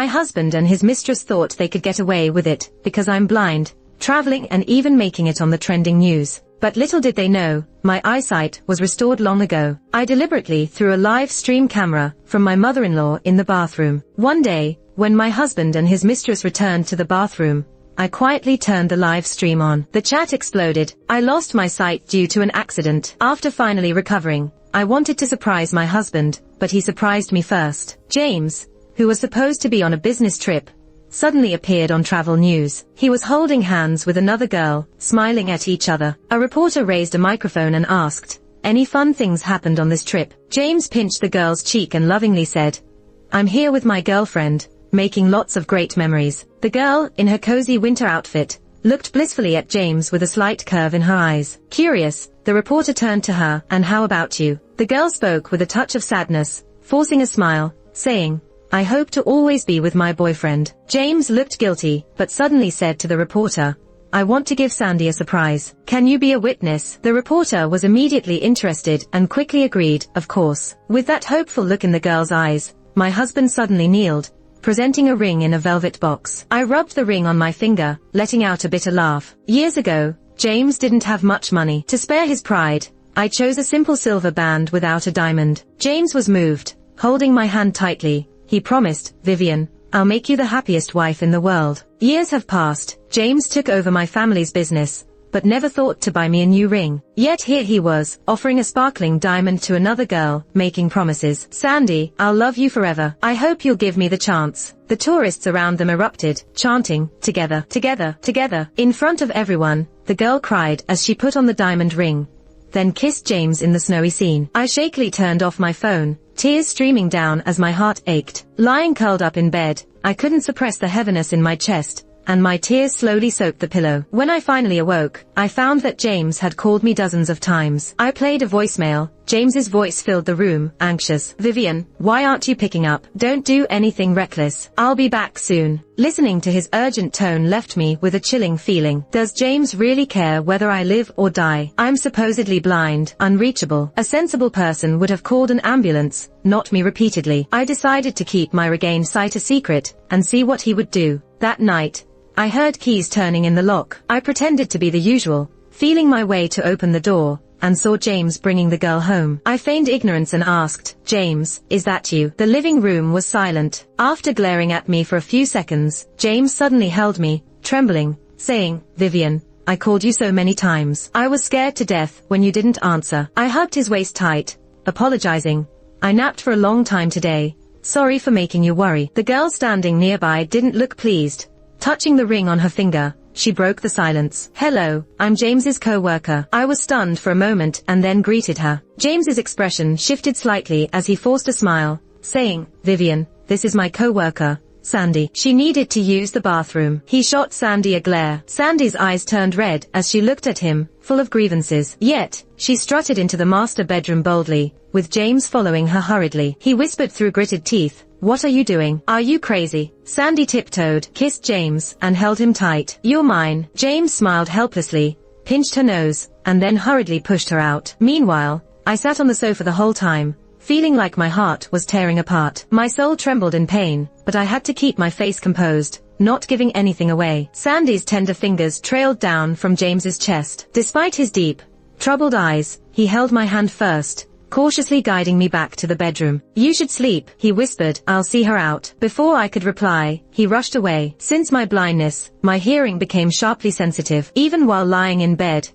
My husband and his mistress thought they could get away with it, because I'm blind, traveling and even making it on the trending news. But little did they know, my eyesight was restored long ago. I deliberately threw a live stream camera from my mother-in-law in the bathroom. One day, when my husband and his mistress returned to the bathroom, I quietly turned the live stream on. The chat exploded. I lost my sight due to an accident. After finally recovering, I wanted to surprise my husband, but he surprised me first. James, who was supposed to be on a business trip, suddenly appeared on travel news. He was holding hands with another girl, smiling at each other. A reporter raised a microphone and asked, "Any fun things happened on this trip?" James pinched the girl's cheek and lovingly said, "I'm here with my girlfriend, making lots of great memories." The girl, in her cozy winter outfit, looked blissfully at James with a slight curve in her eyes. Curious, the reporter turned to her, "And how about you?" The girl spoke with a touch of sadness, forcing a smile, saying, "I hope to always be with my boyfriend." James looked guilty, but suddenly said to the reporter, "I want to give Sandy a surprise. Can you be a witness?" The reporter was immediately interested and quickly agreed, "Of course." With that hopeful look in the girl's eyes, my husband suddenly kneeled, presenting a ring in a velvet box. I rubbed the ring on my finger, letting out a bitter laugh. Years ago, James didn't have much money. To spare his pride, I chose a simple silver band without a diamond. James was moved, holding my hand tightly. He promised, "Vivian, I'll make you the happiest wife in the world." Years have passed. James took over my family's business, but never thought to buy me a new ring. Yet here he was, offering a sparkling diamond to another girl, making promises. "Sandy, I'll love you forever. I hope you'll give me the chance." The tourists around them erupted, chanting, "Together, together, together." In front of everyone, the girl cried as she put on the diamond ring, then kissed James in the snowy scene. I shakily turned off my phone, tears streaming down as my heart ached. Lying curled up in bed, I couldn't suppress the heaviness in my chest, and my tears slowly soaked the pillow. When I finally awoke, I found that James had called me dozens of times. I played a voicemail. James's voice filled the room, anxious. "Vivian, why aren't you picking up? Don't do anything reckless. I'll be back soon." Listening to his urgent tone left me with a chilling feeling. Does James really care whether I live or die? I'm supposedly blind, unreachable. A sensible person would have called an ambulance, not me repeatedly. I decided to keep my regained sight a secret, and see what he would do. That night, I heard keys turning in the lock. I pretended to be the usual, feeling my way to open the door, and saw James bringing the girl home. I feigned ignorance and asked, "James, is that you?" The living room was silent. After glaring at me for a few seconds, James suddenly held me, trembling, saying, "Vivian, I called you so many times. I was scared to death when you didn't answer." I hugged his waist tight, apologizing. "I napped for a long time today. Sorry for making you worry." The girl standing nearby didn't look pleased. Touching the ring on her finger, she broke the silence. "Hello, I'm James's co-worker." I was stunned for a moment and then greeted her. James's expression shifted slightly as he forced a smile, saying, "Vivian, this is my co-worker, Sandy. She needed to use the bathroom." He shot Sandy a glare. Sandy's eyes turned red as she looked at him, full of grievances. Yet, she strutted into the master bedroom boldly, with James following her hurriedly. He whispered through gritted teeth, "What are you doing? Are you crazy?" Sandy tiptoed, kissed James, and held him tight. "You're mine." James smiled helplessly, pinched her nose, and then hurriedly pushed her out. Meanwhile, I sat on the sofa the whole time, feeling like my heart was tearing apart. My soul trembled in pain, but I had to keep my face composed, not giving anything away. Sandy's tender fingers trailed down from James's chest. Despite his deep, troubled eyes, he held my hand first, cautiously guiding me back to the bedroom. "You should sleep," he whispered. "I'll see her out." Before I could reply, he rushed away. Since my blindness, my hearing became sharply sensitive. Even while lying in bed,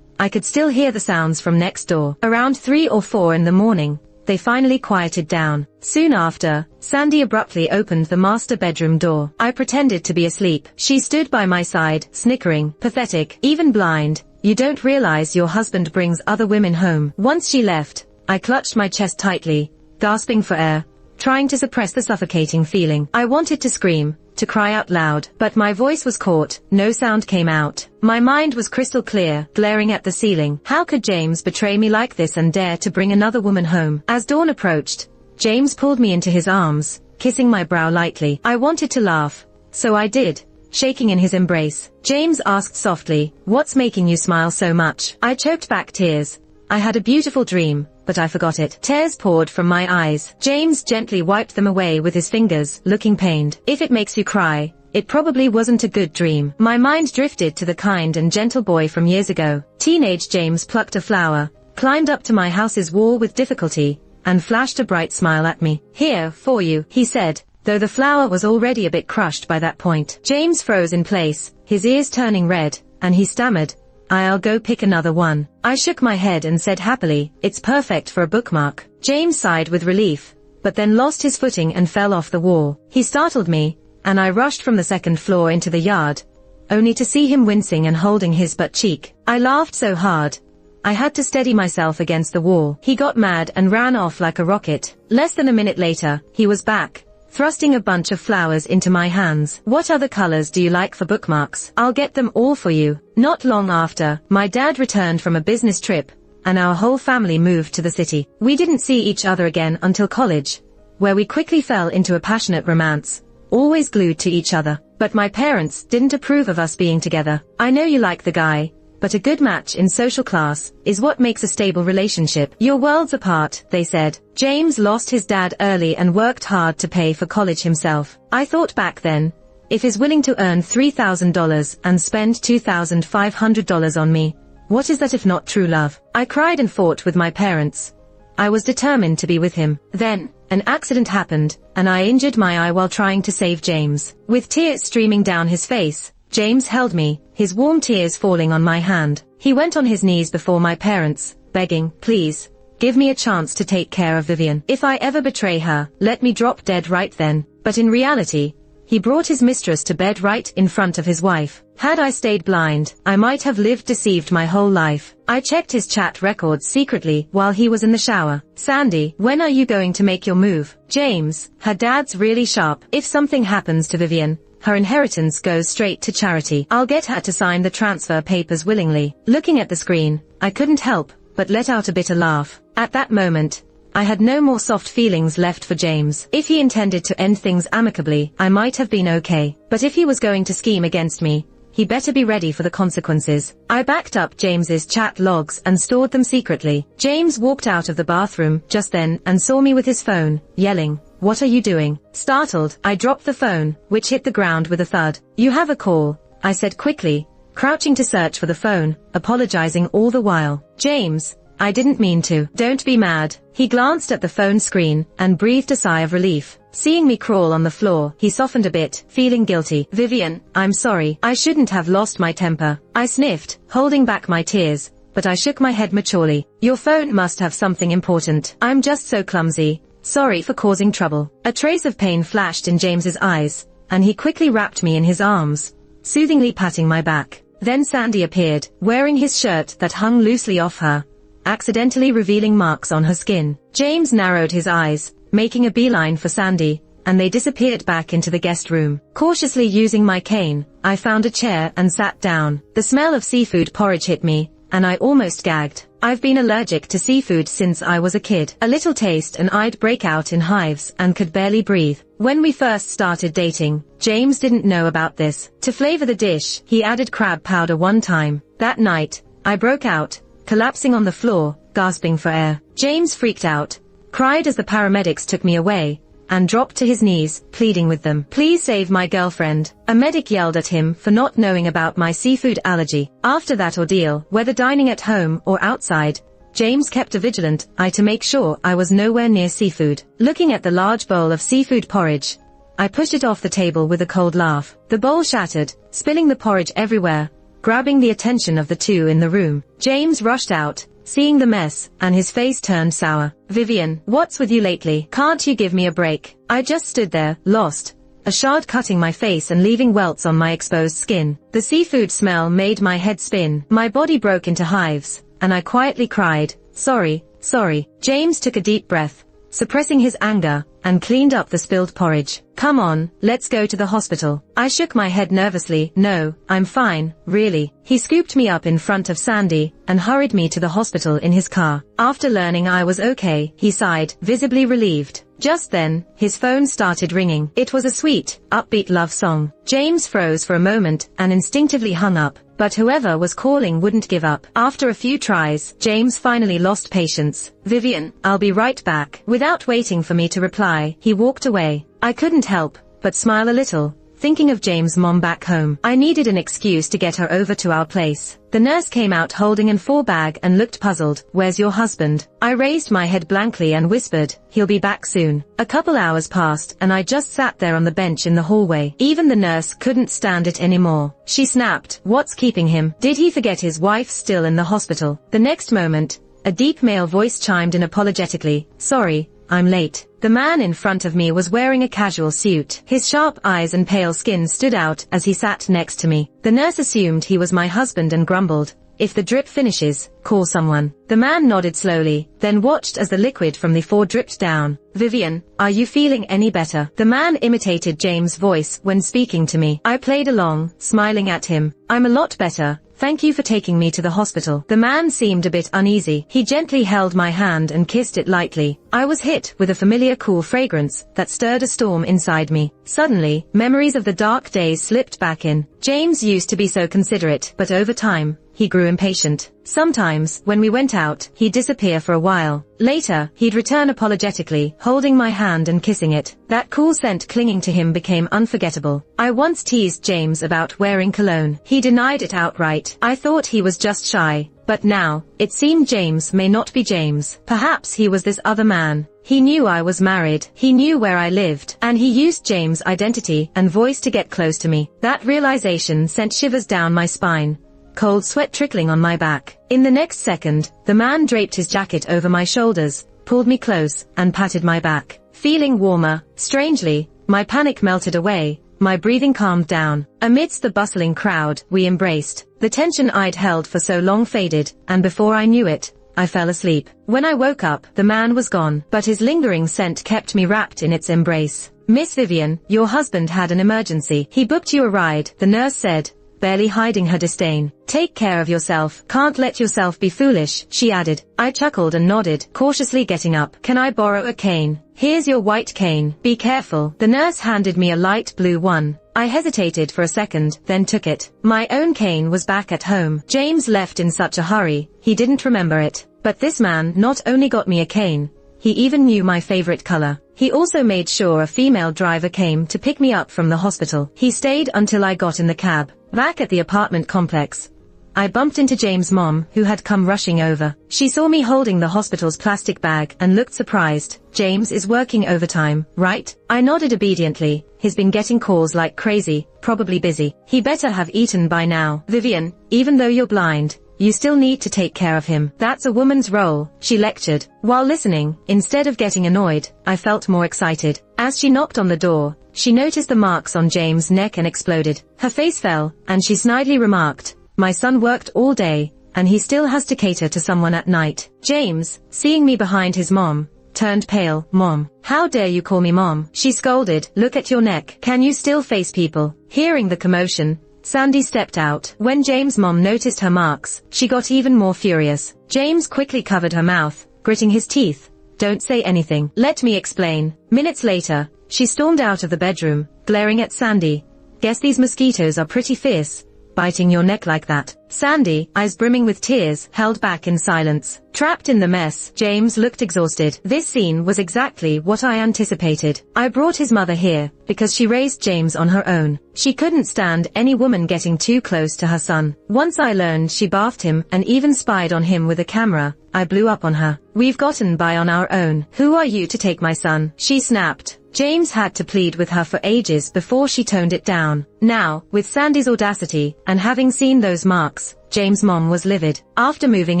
I could still hear the sounds from next door. Around 3 or 4 in the morning, they finally quieted down. Soon after, Sandy abruptly opened the master bedroom door. I pretended to be asleep. She stood by my side, snickering, "Pathetic, even blind. You don't realize your husband brings other women home." Once she left, I clutched my chest tightly, gasping for air, trying to suppress the suffocating feeling. I wanted to scream, to cry out loud, but my voice was caught. No sound came out. My mind was crystal clear, glaring at the ceiling. How could James betray me like this and dare to bring another woman home? As dawn approached, James pulled me into his arms, kissing my brow lightly. I wanted to laugh, so I did, shaking in his embrace. James asked softly, "What's making you smile so much?" I choked back tears. I had a beautiful dream, but I forgot it. Tears poured from my eyes. James gently wiped them away with his fingers, looking pained. If it makes you cry, it probably wasn't a good dream. My mind drifted to the kind and gentle boy from years ago. Teenage James plucked a flower, climbed up to my house's wall with difficulty, and flashed a bright smile at me. "Here, for you," he said, though the flower was already a bit crushed by that point. James froze in place, his ears turning red, and he stammered, "I'll go pick another one." I shook my head and said happily, "It's perfect for a bookmark." James sighed with relief, but then lost his footing and fell off the wall. He startled me, and I rushed from the second floor into the yard, only to see him wincing and holding his butt cheek. I laughed so hard, I had to steady myself against the wall. He got mad and ran off like a rocket. Less than a minute later, he was back, thrusting a bunch of flowers into my hands. "What other colors do you like for bookmarks? I'll get them all for you." Not long after, my dad returned from a business trip, and our whole family moved to the city. We didn't see each other again until college, where we quickly fell into a passionate romance, always glued to each other. But my parents didn't approve of us being together. "I know you like the guy, but a good match in social class is what makes a stable relationship. You're worlds apart," they said. James lost his dad early and worked hard to pay for college himself. I thought back then, if he's willing to earn $3,000 and spend $2,500 on me, what is that if not true love? I cried and fought with my parents. I was determined to be with him. Then, an accident happened, and I injured my eye while trying to save James. With tears streaming down his face, James held me, his warm tears falling on my hand. He went on his knees before my parents, begging, "Please, give me a chance to take care of Vivian. If I ever betray her, let me drop dead right then." But in reality, he brought his mistress to bed right in front of his wife. Had I stayed blind, I might have lived deceived my whole life. I checked his chat records secretly while he was in the shower. "Sandy, when are you going to make your move?" "James, her dad's really sharp. If something happens to Vivian, her inheritance goes straight to charity. I'll get her to sign the transfer papers willingly." Looking at the screen, I couldn't help but let out a bitter laugh. At that moment, I had no more soft feelings left for James. If he intended to end things amicably, I might have been okay. But if he was going to scheme against me, he better be ready for the consequences. I backed up James's chat logs and stored them secretly. James walked out of the bathroom just then and saw me with his phone, yelling, "What are you doing?" Startled, I dropped the phone, which hit the ground with a thud. "You have a call," I said quickly, crouching to search for the phone, apologizing all the while. "James, I didn't mean to." "Don't be mad." He glanced at the phone screen and breathed a sigh of relief. Seeing me crawl on the floor, he softened a bit, feeling guilty. "Vivian, I'm sorry. I shouldn't have lost my temper." I sniffed, holding back my tears, but I shook my head maturely. "Your phone must have something important. I'm just so clumsy. Sorry for causing trouble." A trace of pain flashed in James's eyes, and he quickly wrapped me in his arms, soothingly patting my back. Then Sandy appeared, wearing his shirt that hung loosely off her, accidentally revealing marks on her skin. James narrowed his eyes, making a beeline for Sandy, and they disappeared back into the guest room. Cautiously using my cane, I found a chair and sat down. The smell of seafood porridge hit me, and I almost gagged. I've been allergic to seafood since I was a kid. A little taste and I'd break out in hives and could barely breathe. When we first started dating, James didn't know about this. To flavor the dish, he added crab powder one time. That night, I broke out, collapsing on the floor, gasping for air. James freaked out, cried as the paramedics took me away, and dropped to his knees, pleading with them. "Please save my girlfriend." A medic yelled at him for not knowing about my seafood allergy. After that ordeal, whether dining at home or outside, James kept a vigilant eye to make sure I was nowhere near seafood. Looking at the large bowl of seafood porridge, I pushed it off the table with a cold laugh. The bowl shattered, spilling the porridge everywhere, grabbing the attention of the two in the room. James rushed out, seeing the mess, and his face turned sour. "Vivian, what's with you lately? Can't you give me a break?" I just stood there, lost, a shard cutting my face and leaving welts on my exposed skin. The seafood smell made my head spin. My body broke into hives, and I quietly cried, "Sorry, sorry." James took a deep breath, suppressing his anger, and cleaned up the spilled porridge. "Come on, let's go to the hospital." I shook my head nervously. "No, I'm fine, really." He scooped me up in front of Sandy, and hurried me to the hospital in his car. After learning I was okay, he sighed, visibly relieved. Just then, his phone started ringing. It was a sweet, upbeat love song. James froze for a moment, and instinctively hung up, but whoever was calling wouldn't give up. After a few tries, James finally lost patience. "Vivian, I'll be right back." Without waiting for me to reply, he walked away. I couldn't help but smile a little, thinking of James' mom back home. I needed an excuse to get her over to our place. The nurse came out holding an info bag and looked puzzled. "Where's your husband?" I raised my head blankly and whispered, "He'll be back soon." A couple hours passed and I just sat there on the bench in the hallway. Even the nurse couldn't stand it anymore. She snapped, "What's keeping him? Did he forget his wife's still in the hospital?" The next moment, a deep male voice chimed in apologetically, "Sorry, I'm late." The man in front of me was wearing a casual suit. His sharp eyes and pale skin stood out as he sat next to me. The nurse assumed he was my husband and grumbled, "If the drip finishes, call someone." The man nodded slowly, then watched as the liquid from the four dripped down. "Vivian, are you feeling any better?" The man imitated James' voice when speaking to me. I played along, smiling at him. "I'm a lot better. Thank you for taking me to the hospital." The man seemed a bit uneasy. He gently held my hand and kissed it lightly. I was hit with a familiar cool fragrance that stirred a storm inside me. Suddenly, memories of the dark days slipped back in. James used to be so considerate, but over time, he grew impatient. Sometimes, when we went out, he'd disappear for a while. Later, he'd return apologetically, holding my hand and kissing it. That cool scent clinging to him became unforgettable. I once teased James about wearing cologne. He denied it outright. I thought he was just shy. But now, it seemed James may not be James. Perhaps he was this other man. He knew I was married, he knew where I lived, and he used James' identity and voice to get close to me. That realization sent shivers down my spine, cold sweat trickling on my back. In the next second, the man draped his jacket over my shoulders, pulled me close, and patted my back. Feeling warmer, strangely, my panic melted away. My breathing calmed down. Amidst the bustling crowd, we embraced. The tension I'd held for so long faded, and before I knew it, I fell asleep. When I woke up, the man was gone, but his lingering scent kept me wrapped in its embrace. "Miss Vivian, your husband had an emergency. He booked you a ride," the nurse said, barely hiding her disdain. "Take care of yourself. Can't let yourself be foolish," she added. I chuckled and nodded, cautiously getting up. "Can I borrow a cane?" "Here's your white cane. Be careful." The nurse handed me a light blue one. I hesitated for a second, then took it. My own cane was back at home. James left in such a hurry, he didn't remember it. But this man not only got me a cane, he even knew my favorite color. He also made sure a female driver came to pick me up from the hospital. He stayed until I got in the cab. Back at the apartment complex, I bumped into James' mom, who had come rushing over. She saw me holding the hospital's plastic bag and looked surprised. "James is working overtime, right?" I nodded obediently. "He's been getting calls like crazy, probably busy. He better have eaten by now." "Vivian, even though you're blind, you still need to take care of him. That's a woman's role," she lectured. While listening, instead of getting annoyed, I felt more excited. As she knocked on the door, she noticed the marks on James' neck and exploded. Her face fell, and she snidely remarked, "My son worked all day, and he still has to cater to someone at night." James, seeing me behind his mom, turned pale. "Mom, how dare you call me mom?" she scolded. "Look at your neck. Can you still face people?" Hearing the commotion, Sandy stepped out. When James' mom noticed her marks, she got even more furious. James quickly covered her mouth, gritting his teeth. "Don't say anything. Let me explain." Minutes later, she stormed out of the bedroom, glaring at Sandy. "Guess these mosquitoes are pretty fierce, biting your neck like that." Sandy, eyes brimming with tears, held back in silence. Trapped in the mess, James looked exhausted. This scene was exactly what I anticipated. I brought his mother here, because she raised James on her own. She couldn't stand any woman getting too close to her son. Once I learned she bathed him and even spied on him with a camera, I blew up on her. "We've gotten by on our own. Who are you to take my son?" she snapped. James had to plead with her for ages before she toned it down. Now, with Sandy's audacity, and having seen those marks, James' mom was livid. After moving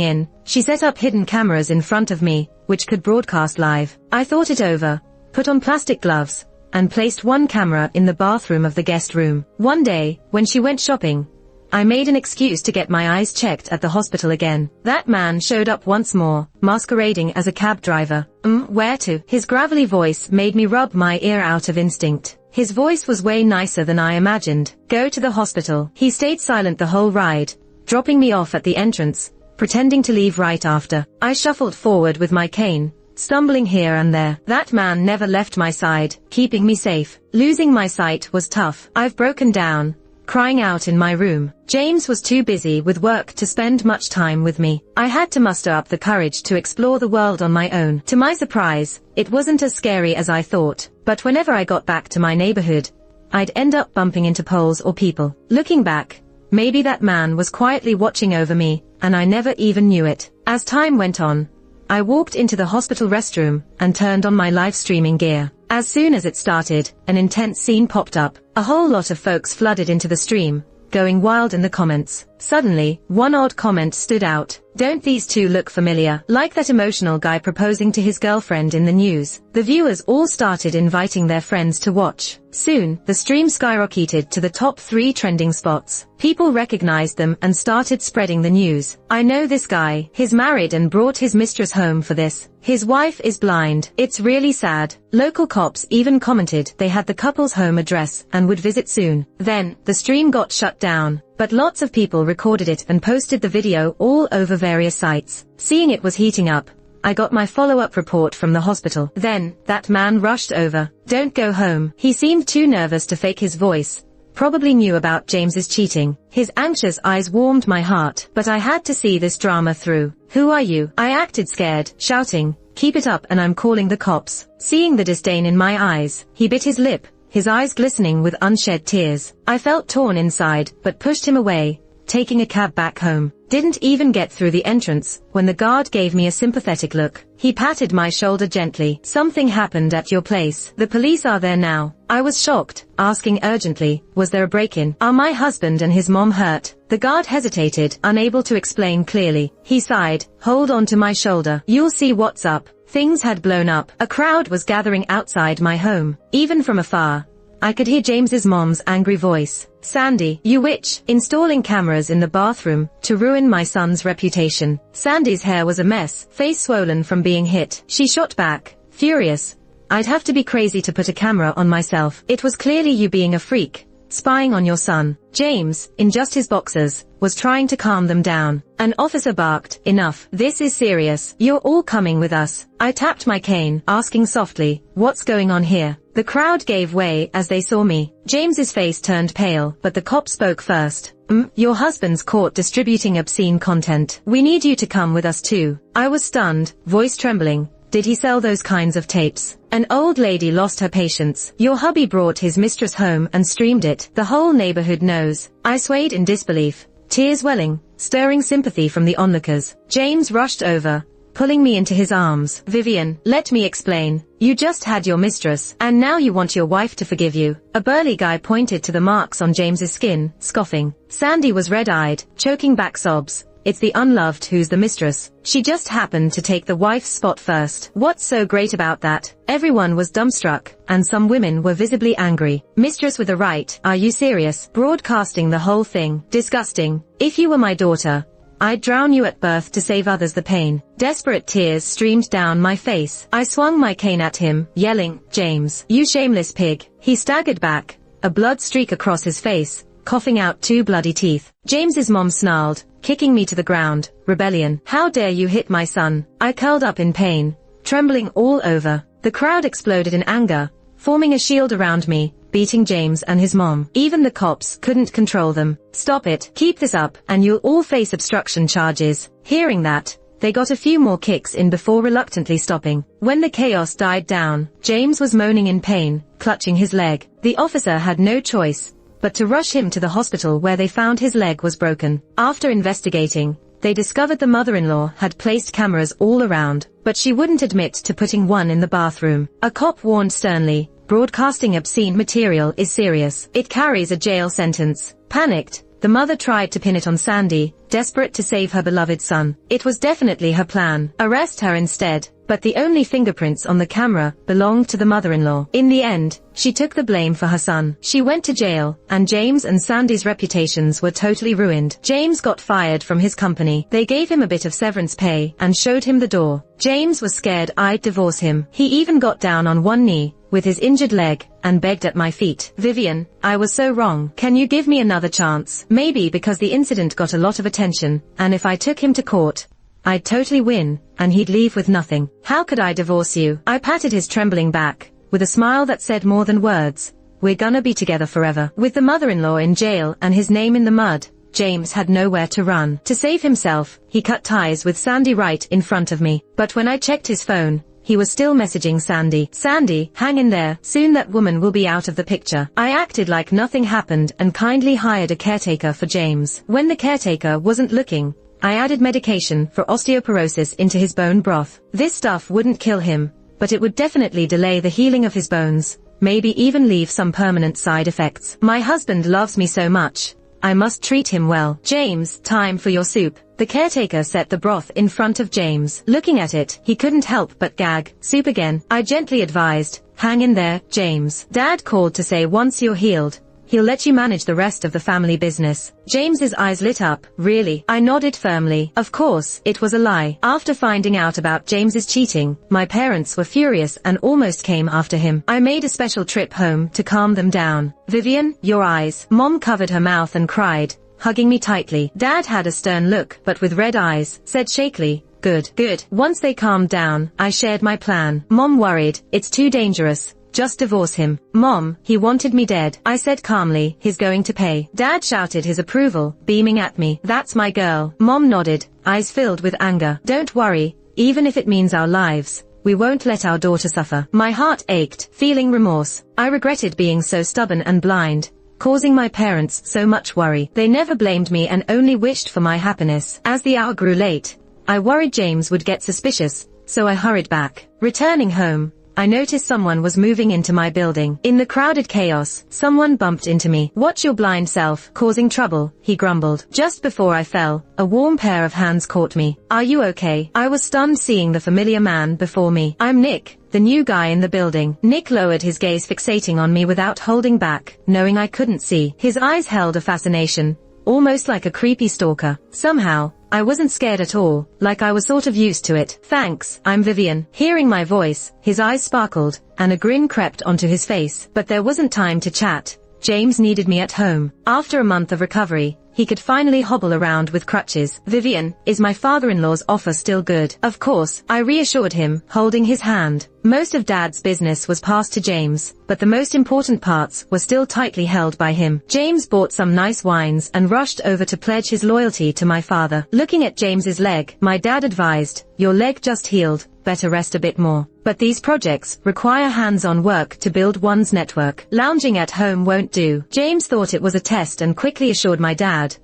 in, she set up hidden cameras in front of me, which could broadcast live. I thought it over, put on plastic gloves, and placed one camera in the bathroom of the guest room. One day, when she went shopping, I made an excuse to get my eyes checked at the hospital again. That man showed up once more, masquerading as a cab driver. Where to?" His gravelly voice made me rub my ear out of instinct. His voice was way nicer than I imagined. "Go to the hospital." He stayed silent the whole ride, dropping me off at the entrance, pretending to leave right after. I shuffled forward with my cane, stumbling here and there. That man never left my side, keeping me safe. Losing my sight was tough. "I've broken down," crying out in my room. James was too busy with work to spend much time with me. I had to muster up the courage to explore the world on my own. To my surprise, it wasn't as scary as I thought, but whenever I got back to my neighborhood, I'd end up bumping into poles or people. Looking back, maybe that man was quietly watching over me, and I never even knew it. As time went on, I walked into the hospital restroom and turned on my live streaming gear. As soon as it started, an intense scene popped up. A whole lot of folks flooded into the stream, going wild in the comments. Suddenly, one odd comment stood out. "Don't these two look familiar? Like that emotional guy proposing to his girlfriend in the news." The viewers all started inviting their friends to watch. Soon, the stream skyrocketed to the top 3 trending spots. People recognized them and started spreading the news. "I know this guy. He's married and brought his mistress home for this. His wife is blind. It's really sad." Local cops even commented they had the couple's home address and would visit soon. Then, the stream got shut down, but lots of people recorded it and posted the video all over various sites. Seeing it was heating up, I got my follow-up report from the hospital. Then, that man rushed over. "Don't go home." He seemed too nervous to fake his voice. Probably knew about James's cheating. His anxious eyes warmed my heart, but I had to see this drama through. "Who are you?" I acted scared, shouting, "Keep it up and I'm calling the cops." Seeing the disdain in my eyes, he bit his lip, his eyes glistening with unshed tears. I felt torn inside, but pushed him away, taking a cab back home. Didn't even get through the entrance when the guard gave me a sympathetic look. He patted my shoulder gently. "Something happened at your place. The police are there now." I was shocked, asking urgently, "Was there a break-in? Are my husband and his mom hurt?" The guard hesitated, unable to explain clearly. He sighed, "Hold on to my shoulder. You'll see what's up." Things had blown up. A crowd was gathering outside my home. Even from afar, I could hear James's mom's angry voice. "Sandy, you witch, installing cameras in the bathroom to ruin my son's reputation." Sandy's hair was a mess, face swollen from being hit. She shot back, furious, "I'd have to be crazy to put a camera on myself. It was clearly you being a freak, spying on your son." James, in just his boxers, was trying to calm them down. An officer barked, "Enough, this is serious. You're all coming with us." I tapped my cane, asking softly, "What's going on here?" The crowd gave way as they saw me. James's face turned pale, but the cop spoke first. Your husband's caught distributing obscene content. We need you to come with us too." I was stunned, voice trembling. "Did he sell those kinds of tapes?" An old lady lost her patience. "Your hubby brought his mistress home and streamed it. The whole neighborhood knows." I swayed in disbelief, tears welling, stirring sympathy from the onlookers. James rushed over, pulling me into his arms. "Vivian, let me explain. You just had your mistress, and now you want your wife to forgive you." A burly guy pointed to the marks on James's skin, scoffing. Sandy was red-eyed, choking back sobs. "It's the unloved who's the mistress. She just happened to take the wife's spot first." What's so great about that? Everyone was dumbstruck, and some women were visibly angry. "Mistress with a right, are you serious? Broadcasting the whole thing. Disgusting. If you were my daughter, I'd drown you at birth to save others the pain." Desperate tears streamed down my face. I swung my cane at him, yelling, "James, you shameless pig." He staggered back, a blood streak across his face, coughing out 2 bloody teeth. James's mom snarled, kicking me to the ground. "Rebellion. How dare you hit my son?" I curled up in pain, trembling all over. The crowd exploded in anger, forming a shield around me, beating James and his mom. Even the cops couldn't control them. "Stop it. Keep this up, and you'll all face obstruction charges." Hearing that, they got a few more kicks in before reluctantly stopping. When the chaos died down, James was moaning in pain, clutching his leg. The officer had no choice but to rush him to the hospital, where they found his leg was broken. After investigating, they discovered the mother-in-law had placed cameras all around, but she wouldn't admit to putting one in the bathroom. A cop warned sternly, "Broadcasting obscene material is serious. It carries a jail sentence." Panicked, the mother tried to pin it on Sandy, desperate to save her beloved son. It was definitely her plan. Arrest her instead. But the only fingerprints on the camera belonged to the mother-in-law. In the end, she took the blame for her son. She went to jail, and James and Sandy's reputations were totally ruined. James got fired from his company. They gave him a bit of severance pay and showed him the door. James was scared I'd divorce him. He even got down on one knee, with his injured leg, and begged at my feet. "Vivian, I was so wrong. Can you give me another chance?" Maybe because the incident got a lot of attention, and if I took him to court, I'd totally win, and he'd leave with nothing. "How could I divorce you?" I patted his trembling back, with a smile that said more than words. we're gonna be together forever. With the mother-in-law in jail and his name in the mud, James had nowhere to run. To save himself, he cut ties with Sandy right in front of me. But when I checked his phone, he was still messaging Sandy. Sandy, hang in there, soon that woman will be out of the picture. I acted like nothing happened and kindly hired a caretaker for James. When the caretaker wasn't looking, I added medication for osteoporosis into his bone broth. This stuff wouldn't kill him, but it would definitely delay the healing of his bones, maybe even leave some permanent side effects. My husband loves me so much, I must treat him well. James, time for your soup. The caretaker set the broth in front of James. Looking at it, he couldn't help but gag. Soup again. I gently advised, hang in there, James. Dad called to say once you're healed, he'll let you manage the rest of the family business. James's eyes lit up. Really? I nodded firmly. Of course, it was a lie. After finding out about James's cheating, my parents were furious and almost came after him. I made a special trip home to calm them down. Vivian, your eyes. Mom covered her mouth and cried, hugging me tightly. Dad had a stern look, but with red eyes, said shakily, good, good. Once they calmed down, I shared my plan. Mom worried, it's too dangerous. Just divorce him. Mom, he wanted me dead. I said calmly, he's going to pay. Dad shouted his approval, beaming at me. That's my girl. Mom nodded, eyes filled with anger. Don't worry, even if it means our lives, we won't let our daughter suffer. My heart ached, feeling remorse. I regretted being so stubborn and blind, causing my parents so much worry. They never blamed me and only wished for my happiness. As the hour grew late, I worried James would get suspicious, so I hurried back. Returning home, I noticed someone was moving into my building. In the crowded chaos, someone bumped into me. Watch your blind self, causing trouble, he grumbled. Just before I fell, a warm pair of hands caught me. Are you okay? I was stunned seeing the familiar man before me. I'm Nick, the new guy in the building. Nick lowered his gaze, fixating on me without holding back, knowing I couldn't see. His eyes held a fascination, almost like a creepy stalker. Somehow, I wasn't scared at all, like I was sort of used to it. Thanks, I'm Vivian. Hearing my voice, his eyes sparkled, and a grin crept onto his face. But there wasn't time to chat. James needed me at home. After a month of recovery, he could finally hobble around with crutches. Vivian, is my father-in-law's offer still good? Of course, I reassured him, holding his hand. Most of Dad's business was passed to James, but the most important parts were still tightly held by him. James bought some nice wines and rushed over to pledge his loyalty to my father. Looking at James's leg, my dad advised, your leg just healed, better rest a bit more. But these projects require hands-on work to build one's network. Lounging at home won't do. James thought it was a test and quickly assured my dad,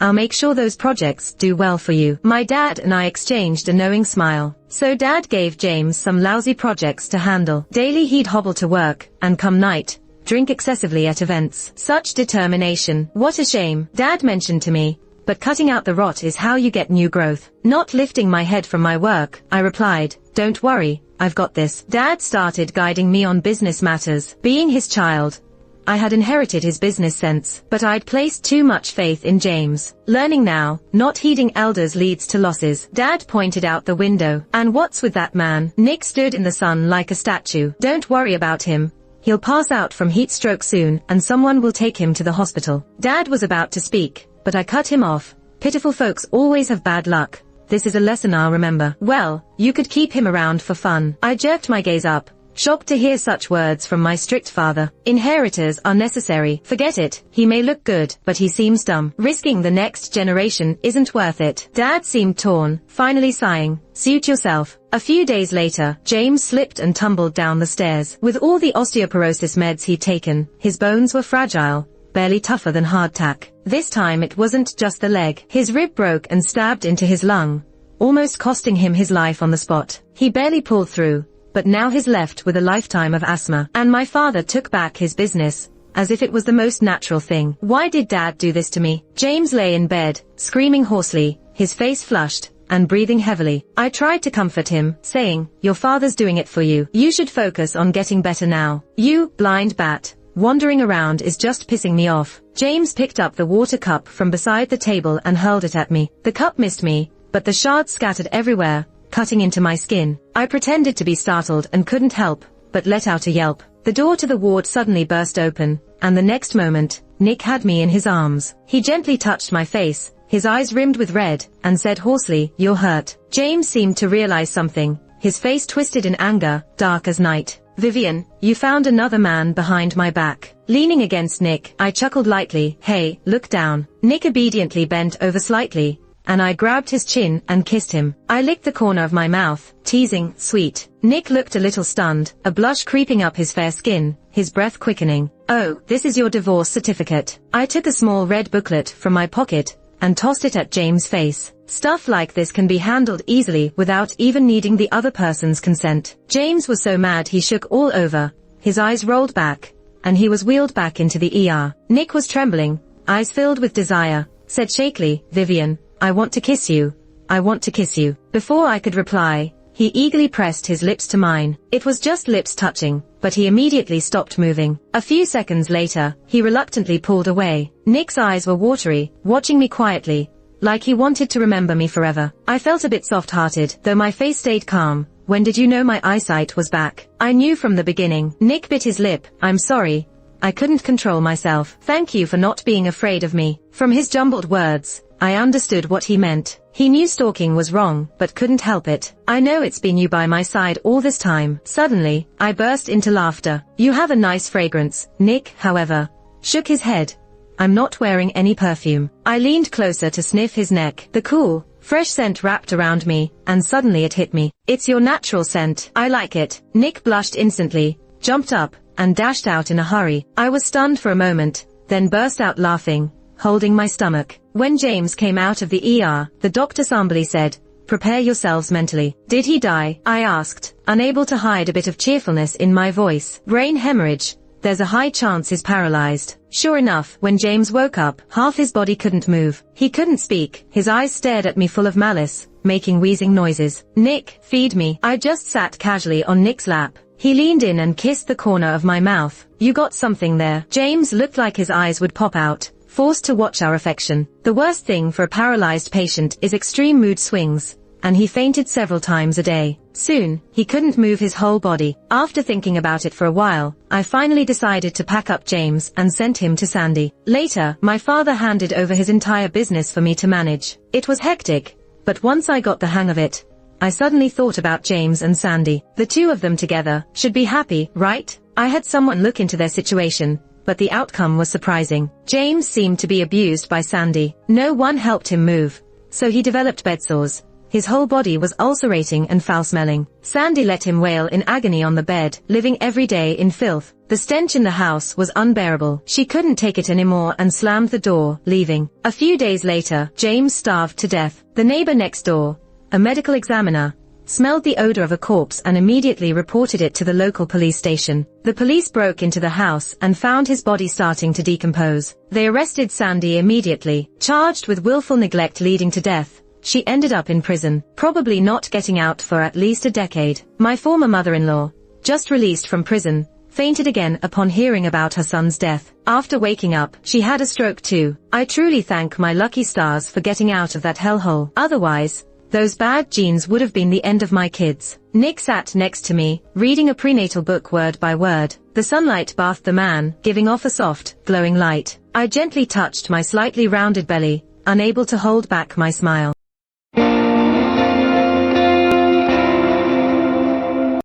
I'll make sure those projects do well for you. My dad and I exchanged a knowing smile. So Dad gave James some lousy projects to handle. Daily he'd hobble to work, and come night, drink excessively at events. Such determination. What a shame, Dad mentioned to me. But cutting out the rot is how you get new growth. Not lifting my head from my work, I replied, don't worry, I've got this. Dad started guiding me on business matters. Being his child, I had inherited his business sense, but I'd placed too much faith in James. Learning now, not heeding elders leads to losses. Dad pointed out the window. And what's with that man? Nick stood in the sun like a statue. Don't worry about him. He'll pass out from heat stroke soon, and someone will take him to the hospital. Dad was about to speak, but I cut him off. Pitiful folks always have bad luck. This is a lesson I'll remember. Well, you could keep him around for fun. I jerked my gaze up, shocked to hear such words from my strict father. Inheritors are necessary. Forget it. He may look good, but he seems dumb. Risking the next generation isn't worth it. Dad seemed torn, finally sighing, suit yourself. A few days later, James slipped and tumbled down the stairs. With all the osteoporosis meds he'd taken, his bones were fragile, barely tougher than hardtack. This time it wasn't just the leg. His rib broke and stabbed into his lung, almost costing him his life on the spot. He barely pulled through, but now he's left with a lifetime of asthma. And my father took back his business, as if it was the most natural thing. Why did Dad do this to me? James lay in bed, screaming hoarsely, his face flushed, and breathing heavily. I tried to comfort him, saying, your father's doing it for you. You should focus on getting better now. You, blind bat, wandering around is just pissing me off. James picked up the water cup from beside the table and hurled it at me. The cup missed me, but the shards scattered everywhere, cutting into my skin. I pretended to be startled and couldn't help but let out a yelp. The door to the ward suddenly burst open, and the next moment, Nick had me in his arms. He gently touched my face, his eyes rimmed with red, and said hoarsely, you're hurt. James seemed to realize something, his face twisted in anger, dark as night. Vivian, you found another man behind my back. Leaning against Nick, I chuckled lightly. Hey, look down. Nick obediently bent over slightly, and I grabbed his chin and kissed him. I licked the corner of my mouth, teasing, sweet. Nick looked a little stunned, a blush creeping up his fair skin, his breath quickening. Oh, this is your divorce certificate. I took a small red booklet from my pocket and tossed it at James' face. Stuff like this can be handled easily without even needing the other person's consent. James was so mad he shook all over, his eyes rolled back, and he was wheeled back into the ER. Nick was trembling, eyes filled with desire, said shakily, Vivian, I want to kiss you. I want to kiss you. Before I could reply, he eagerly pressed his lips to mine. It was just lips touching, but he immediately stopped moving. A few seconds later, he reluctantly pulled away. Nick's eyes were watery, watching me quietly, like he wanted to remember me forever. I felt a bit soft-hearted, though my face stayed calm. When did you know my eyesight was back? I knew from the beginning. Nick bit his lip. I'm sorry. I couldn't control myself. Thank you for not being afraid of me. From his jumbled words, I understood what he meant. He knew stalking was wrong, but couldn't help it. I know it's been you by my side all this time. Suddenly, I burst into laughter. You have a nice fragrance. Nick, however, shook his head. I'm not wearing any perfume. I leaned closer to sniff his neck. The cool, fresh scent wrapped around me, and suddenly it hit me. It's your natural scent. I like it. Nick blushed instantly, jumped up, and dashed out in a hurry. I was stunned for a moment, then burst out laughing, holding my stomach. When James came out of the ER, the doctor somberly said, prepare yourselves mentally. Did he die? I asked, unable to hide a bit of cheerfulness in my voice. Brain hemorrhage. There's a high chance he's paralyzed. Sure enough, when James woke up, half his body couldn't move. He couldn't speak. His eyes stared at me full of malice, making wheezing noises. Nick, feed me. I just sat casually on Nick's lap. He leaned in and kissed the corner of my mouth. You got something there. James looked like his eyes would pop out, forced to watch our affection. The worst thing for a paralyzed patient is extreme mood swings, and he fainted several times a day. Soon, he couldn't move his whole body. After thinking about it for a while, I finally decided to pack up James and sent him to Sandy. Later, my father handed over his entire business for me to manage. It was hectic, but once I got the hang of it, I suddenly thought about James and Sandy. The two of them together should be happy, right? I had someone look into their situation, but the outcome was surprising. James seemed to be abused by Sandy. No one helped him move, so he developed bedsores. His whole body was ulcerating and foul-smelling. Sandy let him wail in agony on the bed, living every day in filth. The stench in the house was unbearable. She couldn't take it anymore and slammed the door, leaving. A few days later, James starved to death. The neighbor next door, a medical examiner, smelled the odor of a corpse and immediately reported it to the local police station. The police broke into the house and found his body starting to decompose. They arrested Sandy immediately, charged with willful neglect leading to death. She ended up in prison, probably not getting out for at least a decade. My former mother-in-law, just released from prison, fainted again upon hearing about her son's death. After waking up, she had a stroke too. I truly thank my lucky stars for getting out of that hellhole. Otherwise, those bad genes would have been the end of my kids. Nick sat next to me, reading a prenatal book word by word. The sunlight bathed the man, giving off a soft, glowing light. I gently touched my slightly rounded belly, unable to hold back my smile.